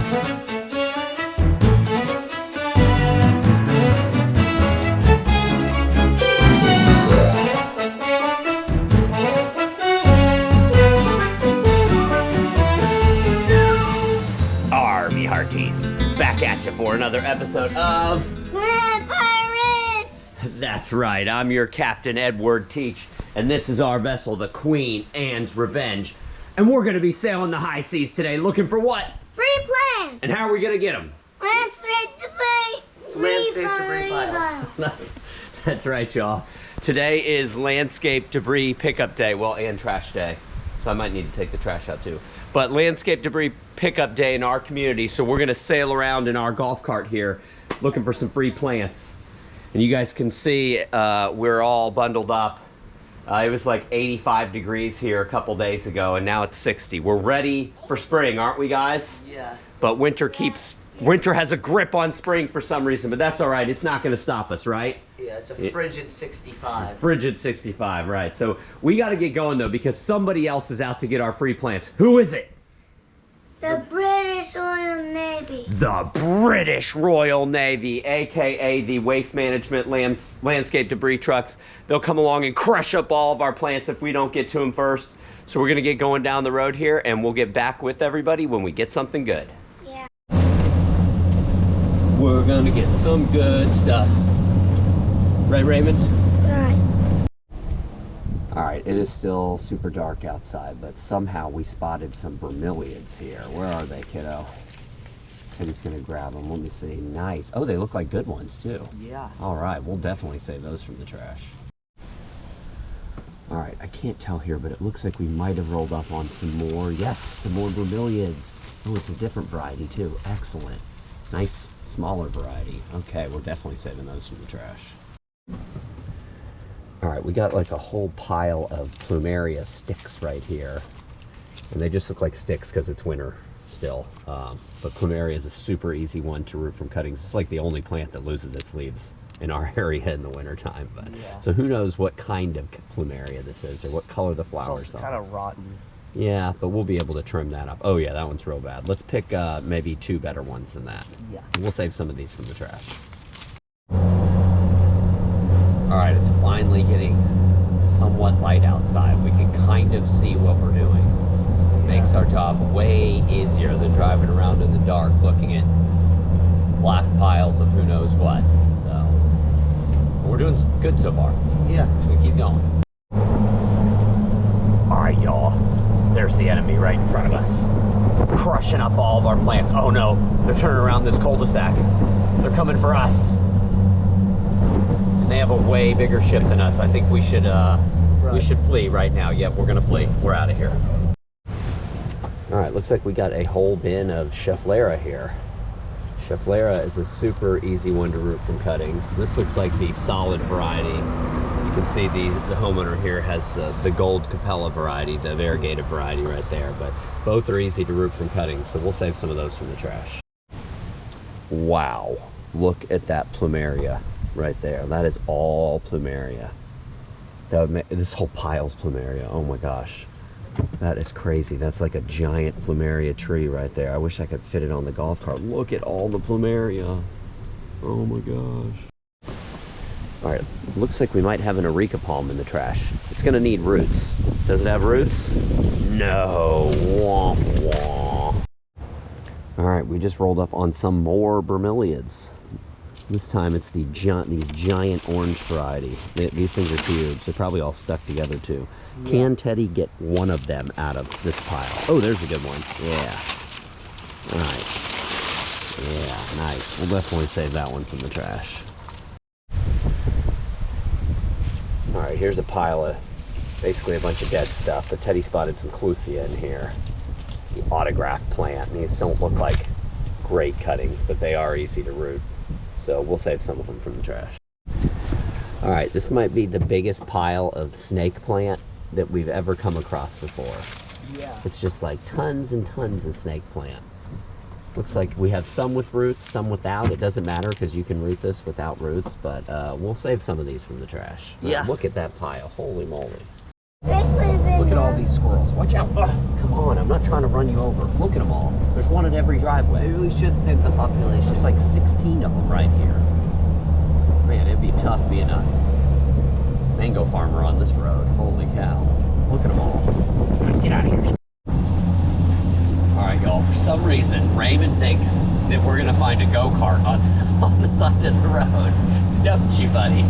Army Hearties, back at you for another episode of Pirates! That's right, I'm your Captain Edward Teach, and this is our vessel, the Queen Anne's Revenge. And we're gonna be sailing the high seas today, looking for what? Free plans! And how are we gonna get them? Landscape debris! Debris piles. That's right, y'all. Today is landscape debris pickup day, well, and trash day. So I might need to take the trash out too. But landscape debris pickup day in our community, so we're gonna sail around in our golf cart here looking for some free plants. And you guys can see we're all bundled up. It was like 85 degrees here a couple days ago, and now it's 60. We're ready for spring, aren't we, guys? Yeah. But winter has a grip on spring for some reason, but that's all right. It's not gonna stop us, right? Yeah, it's a frigid 65. Frigid 65, right. So we gotta get going though, because somebody else is out to get our free plants. Who is it? The British Royal Navy. The British Royal Navy, aka the Waste Management landscape debris trucks. They'll come along and crush up all of our plants if we don't get to them first. So we're gonna get going down the road here, and we'll get back with everybody when we get something good. Yeah. We're gonna get some good stuff. Right, Raymond? Right. All right, it is still super dark outside, but somehow we spotted some bromeliads here. Where are they, kiddo? Teddy's gonna grab them. Let me see. Nice. Oh, they look like good ones too. Yeah. All right, we'll definitely save those from the trash. All right, I can't tell here, but it looks like we might have rolled up on some more. Yes, some more bromeliads. Oh, it's a different variety too. Excellent. Nice, smaller variety. Okay, we're definitely saving those from the trash. All right, we got like a whole pile of plumeria sticks right here. And they just look like sticks because it's winter still. But plumeria is a super easy one to root from cuttings. It's like the only plant that loses its leaves in our area in the wintertime. But yeah. So who knows what kind of plumeria this is or what color the flowers are. Kind of rotten. Yeah, but we'll be able to trim that up. Oh yeah, that one's real bad. Let's pick maybe two better ones than that. Yeah. We'll save some of these from the trash. All right, it's finally getting somewhat light outside. We can kind of see what we're doing. Makes our job way easier than driving around in the dark looking at black piles of who knows what. So we're doing good so far. Yeah. Just gonna keep going. All right, y'all. There's the enemy right in front of us, crushing up all of our plants. Oh no, they're turning around this cul-de-sac. They're coming for us. And they have a way bigger ship than us. I think we should flee right now. Yep, we're gonna flee. We're out of here. All right, looks like we got a whole bin of Schefflera here. Schefflera is a super easy one to root from cuttings. This looks like the solid variety. You can see the homeowner here has the gold Capella variety, the variegated variety right there, but both are easy to root from cuttings, so we'll save some of those from the trash. Wow, look at that plumeria right there. That is all plumeria. This whole pile's plumeria. Oh my gosh. That is crazy. That's like a giant plumeria tree right there. I wish I could fit it on the golf cart. Look at all the plumeria. Oh my gosh. All right, looks like we might have an areca palm in the trash. It's gonna need roots. Does it have roots? No. Wah, wah. All right, we just rolled up on some more bromeliads. This time it's these giant orange variety. These things are huge. They're probably all stuck together too. Yeah. Can Teddy get one of them out of this pile? Oh, there's a good one. Yeah. Nice. Yeah, nice. We'll definitely save that one from the trash. All right, here's a pile of basically a bunch of dead stuff. But Teddy spotted some clusia in here. The autograph plant. These don't look like great cuttings, but they are easy to root. So we'll save some of them from the trash. All right, this might be the biggest pile of snake plant that we've ever come across before. Yeah. It's just like tons and tons of snake plant. Looks like we have some with roots, some without. It doesn't matter because you can root this without roots, but we'll save some of these from the trash. Yeah. Look at that pile, holy moly. Look Look at all these squirrels. Watch out. Ugh, come on, I'm not trying to run you over. Look at them all. There's one at every driveway. Maybe we should think the population. There's like 16 of them right here. Man, it'd be tough being a mango farmer on this road. Holy cow. Look at them all. Get out of here. All right, y'all. For some reason, Raymond thinks that we're going to find a go-kart on the side of the road. Don't you, buddy?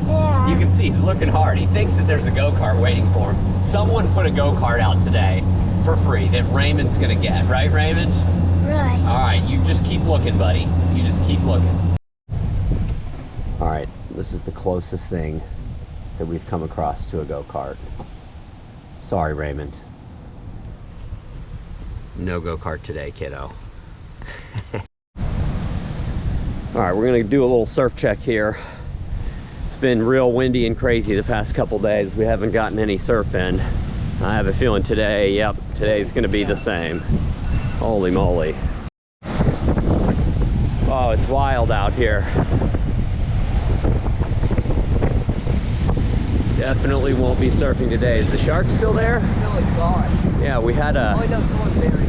Yeah. You can see he's looking hard. He thinks that there's a go-kart waiting for him. Someone put a go-kart out today for free that Raymond's going to get. Right, Raymond? Right. All right, you just keep looking, buddy. You just keep looking. All right, this is the closest thing that we've come across to a go-kart. Sorry, Raymond. No go-kart today, kiddo. All right, we're gonna do a little surf check here. It's been real windy and crazy the past couple days. We haven't gotten any surf in. I have a feeling today, yep, today's gonna be the same. Holy moly. Oh, it's wild out here. Definitely won't be surfing today. Is the shark still there? No, it's gone. Yeah, we had a... Oh, no, someone's buried.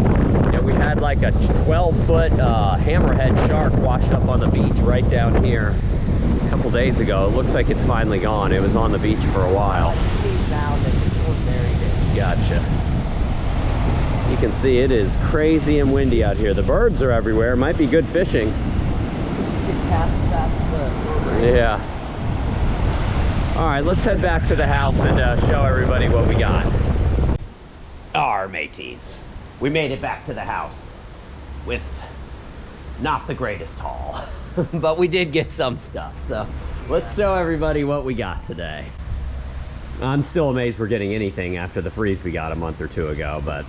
Yeah, we had like a 12-foot hammerhead shark wash up on the beach right down here a couple days ago. It looks like it's finally gone. It was on the beach for a while. Gotcha. You can see it is crazy and windy out here. The birds are everywhere. Might be good fishing. Yeah. All right, let's head back to the house and show everybody what we got. Our mateys. We made it back to the house with not the greatest haul, but we did get some stuff. So let's show everybody what we got today. I'm still amazed we're getting anything after the freeze we got a month or two ago, but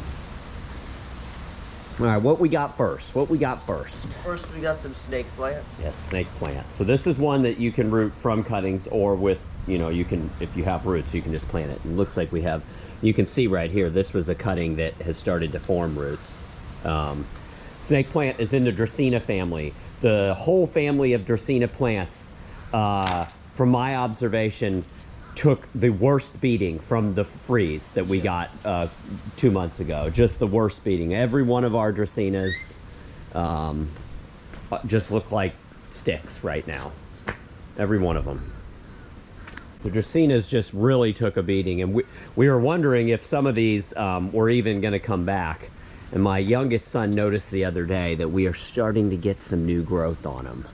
all right, what we got first? What we got first? First, we got some snake plant. Yes, snake plant. So this is one that you can root from cuttings, or with, you know, you can, if you have roots, you can just plant it. And it looks like we have, you can see right here, this was a cutting that has started to form roots. Snake plant is in the Dracaena family. The whole family of Dracaena plants, from my observation, took the worst beating from the freeze that we got 2 months ago. Just the worst beating. Every one of our Dracaenas just look like sticks right now. Every one of them. The Dracaenas just really took a beating, and we were wondering if some of these were even going to come back. And my youngest son noticed the other day that we are starting to get some new growth on them.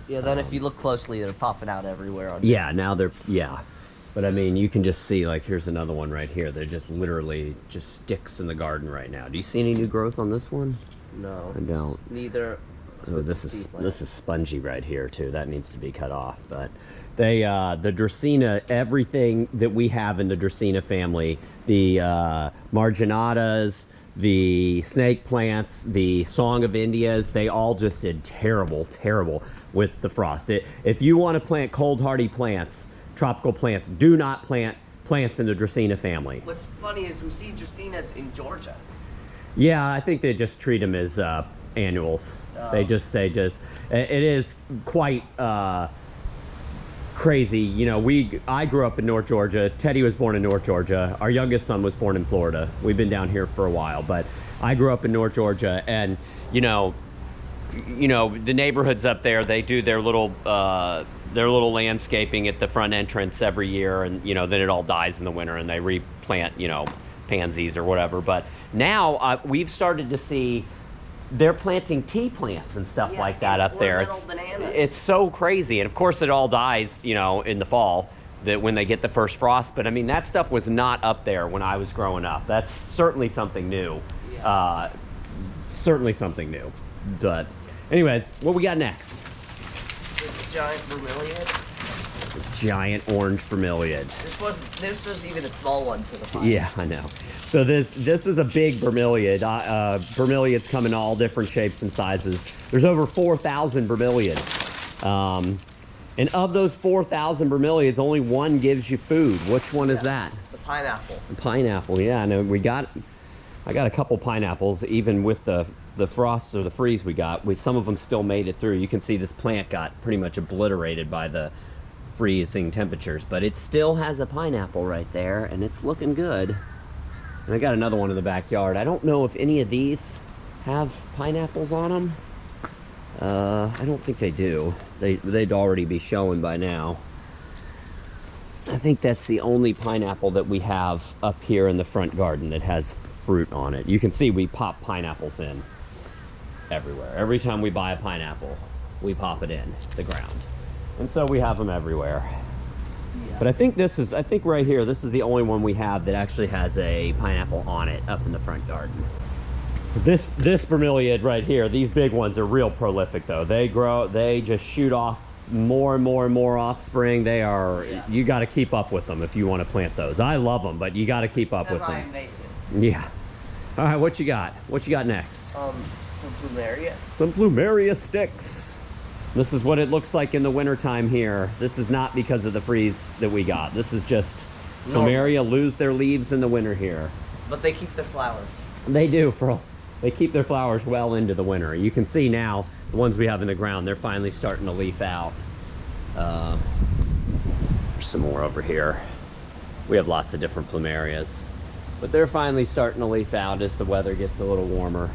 Yeah, then if you look closely, they're popping out everywhere. Yeah, now they're, yeah. But I mean, you can just see, like, here's another one right here. They're just literally just sticks in the garden right now. Do you see any new growth on this one? No. I don't. Neither. Oh, this is spongy right here too. That needs to be cut off. But they, the Dracaena, everything that we have in the Dracaena family, the marginatas, the snake plants, the Song of Indias, they all just did terrible, terrible with the frost. If you want to plant cold hardy plants, tropical plants, do not plant plants in the Dracaena family. What's funny is we see Dracaenas in Georgia. Yeah, I think they just treat them as annuals. They just it is quite crazy. You know, I grew up in North Georgia. Teddy was born in North Georgia. Our youngest son was born in Florida. We've been down here for a while, but I grew up in North Georgia, and you know, the neighborhoods up there, they do their little landscaping at the front entrance every year, and you know, then it all dies in the winter and they replant, you know, pansies or whatever. But now we've started to see they're planting tea plants and stuff like that up there. It's so crazy. And of course it all dies, you know, in the fall, that when they get the first frost. But I mean, that stuff was not up there when I was growing up. That's certainly something new. Certainly something new. But anyways, what we got next? This giant bromeliad. This giant orange bromeliad. This was even a small one for the pile. Yeah, I know. So this is a big bromeliad. Bromeliads come in all different shapes and sizes. There's over 4,000 bromeliads. And of those 4,000 bromeliads, only one gives you food. Which one is that? The pineapple. The pineapple, yeah. I know I got a couple pineapples, even with the frost or the freeze we got. Some of them still made it through. You can see this plant got pretty much obliterated by the freezing temperatures, but it still has a pineapple right there, and it's looking good. And I got another one in the backyard. I don't know if any of these have pineapples on them. I don't think they do. They'd already be showing by now. I think that's the only pineapple that we have up here in the front garden that has fruit on it. You can see we pop pineapples in everywhere. Every time we buy a pineapple, we pop it in the ground. And so we have them everywhere. Yeah. But I think right here, this is the only one we have that actually has a pineapple on it up in the front garden. This bromeliad right here, these big ones are real prolific though. They just shoot off more and more and more offspring. They are, you got to keep up with them if you want to plant those. I love them, but you got to keep up with them. Semi-invasive. Yeah. All right, what you got? What you got next? Some plumeria. Some plumeria sticks. This is what it looks like in the wintertime here. This is not because of the freeze that we got. This is just plumeria lose their leaves in the winter here. But they keep their flowers. They do. They keep their flowers well into the winter. You can see now, the ones we have in the ground, they're finally starting to leaf out. There's some more over here. We have lots of different plumerias, but they're finally starting to leaf out as the weather gets a little warmer.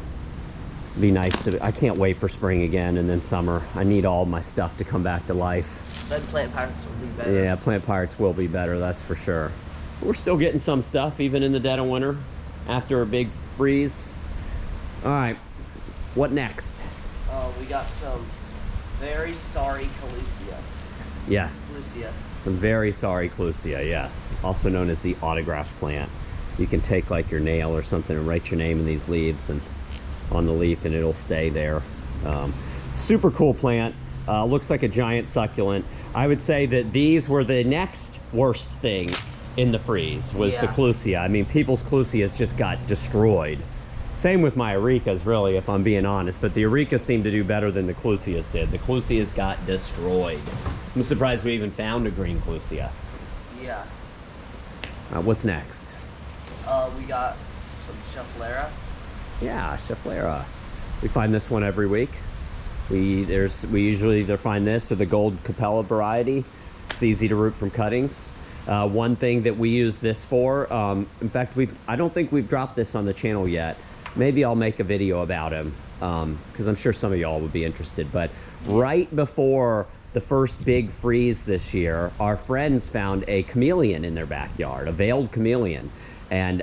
Be nice to, I can't wait for spring again and then summer. I need all my stuff to come back to life. Then plant pirates will be better. Yeah, plant pirates will be better, that's for sure. We're still getting some stuff even in the dead of winter after a big freeze. All right, what next? We got some very sorry Calusia. Yes, Calusia. some very sorry Clusia, yes. Also known as the autograph plant. You can take like your nail or something and write your name in these leaves and on the leaf and it'll stay there. Super cool plant. Looks like a giant succulent. I would say that these were the next worst thing in the freeze was the Clusia. I mean, people's Clusias just got destroyed. Same with my Auricas, really, if I'm being honest, but the Auricas seemed to do better than the Clusias did. The Clusias got destroyed. I'm surprised we even found a green Clusia. Yeah. What's next? We got some Schefflera. Yeah, Schefflera. We find this one every week. We usually either find this or the gold Capella variety. It's easy to root from cuttings. One thing that we use this for, in fact, I don't think we've dropped this on the channel yet. Maybe I'll make a video about him because I'm sure some of y'all would be interested. But right before the first big freeze this year, our friends found a chameleon in their backyard, a veiled chameleon, and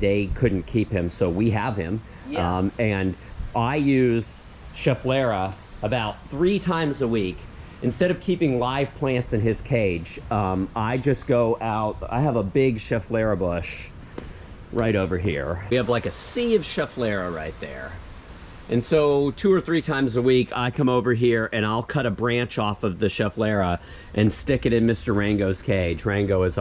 they couldn't keep him, so we have him. Yeah. And I use Schefflera about 3 times a week. Instead of keeping live plants in his cage, I just go out. I have a big Schefflera bush right over here. We have like a sea of Schefflera right there. And so 2 or 3 times a week, I come over here and I'll cut a branch off of the Schefflera and stick it in Mr. Rango's cage. Rango is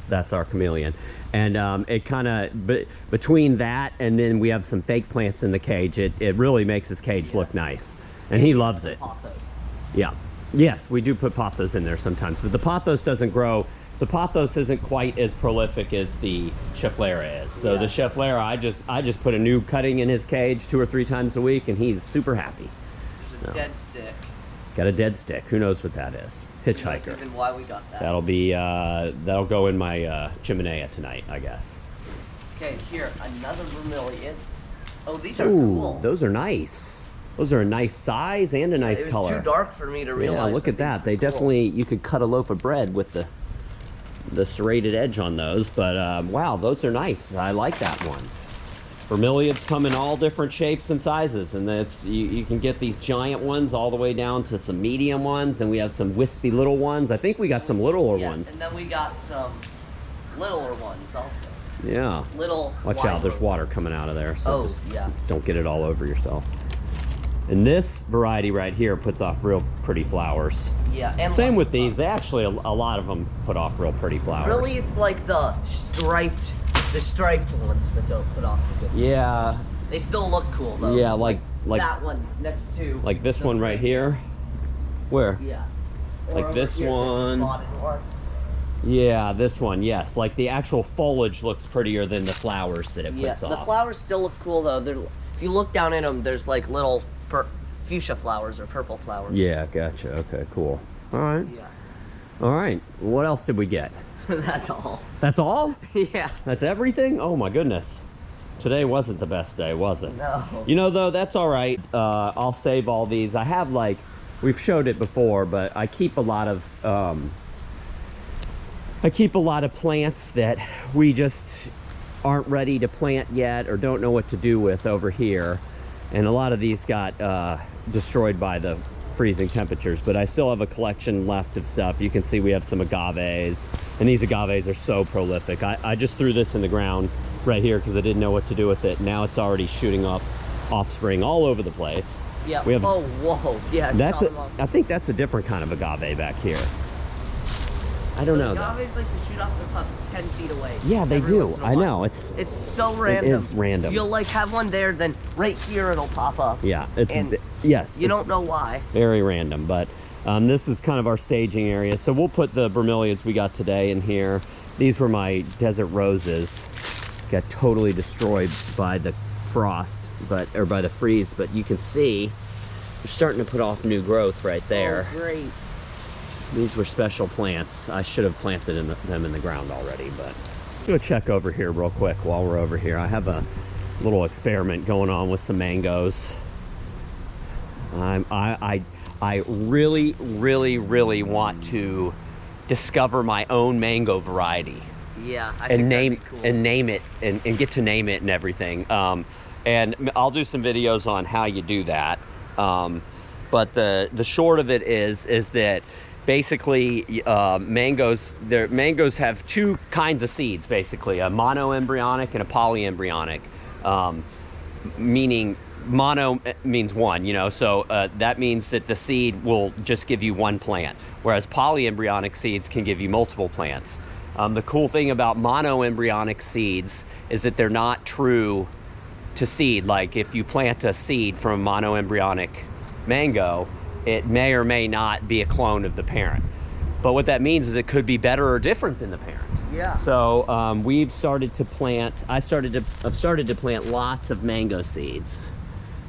that's our chameleon. And it kind of, between that and then we have some fake plants in the cage, it really makes his cage look nice. And he loves it. Pothos. Yeah. Yes, we do put pothos in there sometimes, but the pothos doesn't grow. The pothos isn't quite as prolific as the Schefflera is. So the Schefflera, I just put a new cutting in his cage 2 or 3 times a week, and he's super happy. There's a dead stick. Got a dead stick. Who knows what that is? Hitchhiker. That's even why we got that. That'll go in my chimenea tonight, I guess. Okay, here, another bromeliads. Oh, these are Ooh, cool. those are nice. Those are a nice size and a nice color. It was too dark for me to realize. Yeah, look at that. They definitely, you could cut a loaf of bread with the serrated edge on those, but wow, those are nice. I like that one. Bromeliads come in all different shapes and sizes, and that's you can get these giant ones all the way down to some medium ones. Then we have some wispy little ones. I think we got some littler ones. And then we got some littler ones also. Yeah. Little. Watch out, there's water coming out of there, so just don't get it all over yourself. And this variety right here puts off real pretty flowers. Yeah, and same lots with of these. bugs. They actually, a lot of them put off real pretty flowers. Really, it's like the striped ones that don't put off the good Yeah. flowers. They still look cool though. Yeah, like that one next to. like this the one right here. Where? Yeah. Like Or this over here, one. spotted one. Yeah, this one. Yes, like the actual foliage looks prettier than the flowers that it puts off. The flowers still look cool though. If you look down in them, there's like little fuchsia flowers or purple flowers. Yeah, gotcha. Okay, cool. All right. Yeah. All right. What else did we get? That's all. That's all? Yeah. That's everything? Oh my goodness. Today wasn't the best day, was it? No. You know, though, that's all right. I'll save all these. I have, like, we've showed it before, but I keep a lot of plants that we just aren't ready to plant yet or don't know what to do with over here. And a lot of these got destroyed by the freezing temperatures, but I still have a collection left of stuff. You can see we have some agaves, and these agaves are so prolific. I just threw this in the ground right here because I didn't know what to do with it. Now it's already shooting up offspring all over the place. Yeah. We have, oh, whoa. Yeah. that's I think that's a different kind of agave back here. I don't know. Agaves like to shoot off their pups 10 feet away. Yeah, they every do. once in a I while. know. It's so random. It is random. You'll like have one there, then right here it'll pop up. Yeah, it's And yes. You don't know why. Very random, but this is kind of our staging area. So we'll put the bromeliads we got today in here. These were my desert roses. Got totally destroyed by the frost, or by the freeze, but you can see they're starting to put off new growth right there. Oh, great. These were special plants. I should have planted them in the ground already, but go check over here real quick while we're over here. I have a little experiment going on with some mangoes. I really, really, really want to discover my own mango variety. Yeah, I think that'd be cool. And name it and get to name it and everything. And I'll do some videos on how you do that. But the short of it is that basically mangoes have two kinds of seeds, basically a monoembryonic and a polyembryonic, meaning mono means one, you know, so that means that the seed will just give you one plant, whereas polyembryonic seeds can give you multiple plants. The cool thing about monoembryonic seeds is that they're not true to seed. Like if you plant a seed from a monoembryonic mango, it may or may not be a clone of the parent. But what that means is it could be better or different than the parent. Yeah. So we've started to plant, I've started to plant lots of mango seeds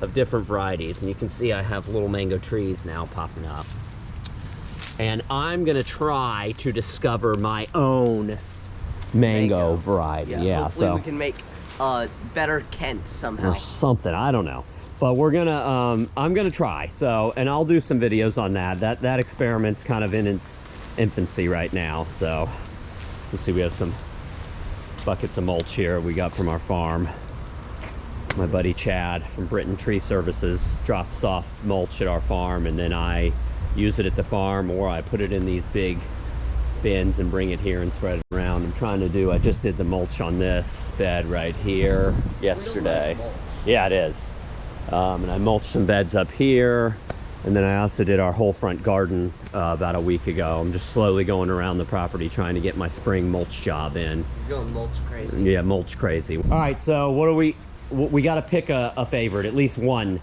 of different varieties. And you can see I have little mango trees now popping up. And I'm gonna try to discover my own mango variety. Yeah, hopefully so we can make better Kent somehow. or something, I don't know. But we're gonna, I'm gonna try. So, and I'll do some videos on that. That experiment's kind of in its infancy right now. So, let's see, we have some buckets of mulch here we got from our farm. My buddy Chad from Britain Tree Services drops off mulch at our farm, and then I use it at the farm, or I put it in these big bins and bring it here and spread it around. I just did the mulch on this bed right here yesterday. Real nice mulch. Yeah, it is. And I mulched some beds up here, and then I also did our whole front garden about a week ago. I'm just slowly going around the property trying to get my spring mulch job in. You're going mulch crazy. Yeah, mulch crazy. All right, so what do we got to pick a favorite, at least one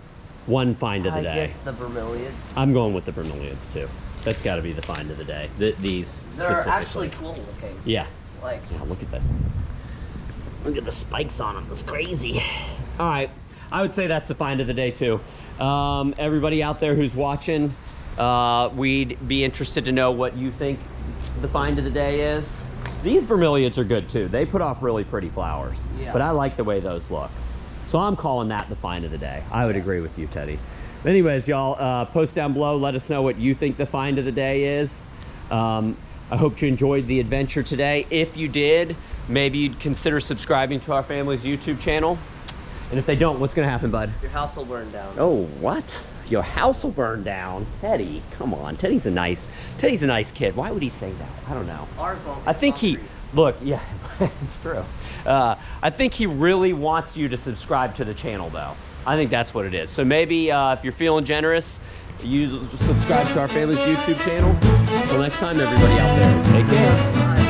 find of the day. I guess the bromeliads. I'm going with the bromeliads too. That's got to be the find of the day. These They're specifically. actually cool looking. Yeah. Like, Yeah, look at that. Look at the spikes on them. It's crazy. All right. I would say that's the find of the day too. Everybody out there who's watching, we'd be interested to know what you think the find of the day is. These bromeliads are good too. They put off really pretty flowers. Yeah. But I like the way those look. So I'm calling that the find of the day. I would agree with you, Teddy. Anyways, y'all, post down below. Let us know what you think the find of the day is. I hope you enjoyed the adventure today. If you did, maybe you'd consider subscribing to our family's YouTube channel. And if they don't, what's gonna happen, bud? your house will burn down. Oh, what? Your house will burn down? Teddy, come on. Teddy's a nice kid. Why would he say that? I don't know. Ours won't. I think he, look, yeah, it's true. I think he really wants you to subscribe to the channel, though. I think that's what it is. So maybe if you're feeling generous, you subscribe to our family's YouTube channel. Until next time, everybody out there, take care. Bye.